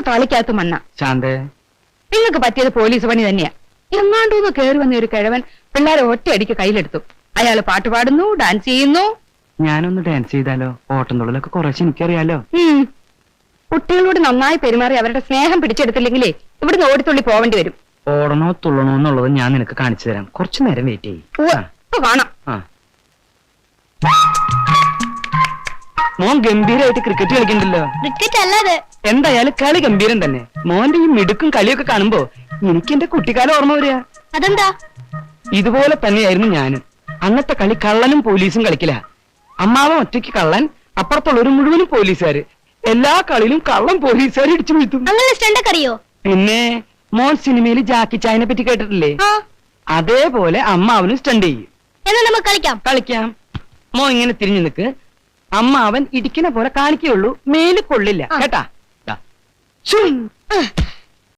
തളിക്കകത്ത് മണ്ണ. ശാന്തേ, നിങ്ങൾക്ക് പറ്റിയത് പോലീസ് പണി തന്നെയാ. എങ്ങാണ്ടൂന്ന് കയറി വന്ന ഒരു കിഴവൻ പിള്ളേരെ ഒറ്റയടിക്ക് കയ്യിലെടുത്തു. അയാള് പാട്ട് പാടുന്നു, ഡാൻസ് ചെയ്യുന്നു. ഞാനൊന്ന് ഡാൻസ് ചെയ്താലോ? ഓട്ടം തുള്ളലൊക്കെ കുറച്ച് എനിക്കറിയാലോ. കുട്ടികളോട് നന്നായി പെരുമാറി അവരുടെ സ്നേഹം പിടിച്ചെടുത്തില്ലെങ്കിലേ ഇവിടുന്ന് ഓടിത്തുള്ളി പോവേണ്ടി വരും. ഓടണോ തുള്ളണോ എന്നുള്ളത് ഞാൻ നിനക്ക് കാണിച്ചു തരാം. കുറച്ചു നേരം വെയിറ്റ് ചെയ്യും. കാണാം. മോൻ ഗംഭീരമായിട്ട് ക്രിക്കറ്റ് കളിക്കണ്ടല്ലോ. ക്രിക്കറ്റ് അല്ലാതെ എന്തായാലും കളി ഗംഭീരം തന്നെ. മോന്റെ ഈ മിടുക്കും കളിയൊക്കെ കാണുമ്പോ എനിക്ക് എന്റെ കുട്ടിക്കാലം ഓർമ്മ വരിക. അതെന്താ? ഇതുപോലെ തന്നെയായിരുന്നു ഞാനും. അന്നത്തെ കളി കള്ളനും പോലീസും കളിക്കില്ല. അമ്മാവൻ ഒറ്റയ്ക്ക് കള്ളൻ, അപ്പുറത്തുള്ളവര് മുഴുവനും പോലീസുകാര്. എല്ലാ കളിയിലും കള്ളൻ പോലീസുകാർ ഇടിച്ചു വീഴ്ത്തും. അറിയോ? പിന്നെ മോൻ സിനിമയിൽ ജാക്കി ചായനെ പറ്റി കേട്ടിട്ടില്ലേ? അതേപോലെ അമ്മാവനും സ്റ്റണ്ട് ചെയ്യും. എന്നാ നമുക്ക് കളിക്കാം. കളിക്കാം. മോൻ ഇങ്ങനെ തിരിഞ്ഞു നിൽക്ക്. അമ്മാവൻ ഇടിക്കണ പോലെ കാണിക്കുകയുള്ളൂ, മേല് കൊള്ളില്ല കേട്ടാ.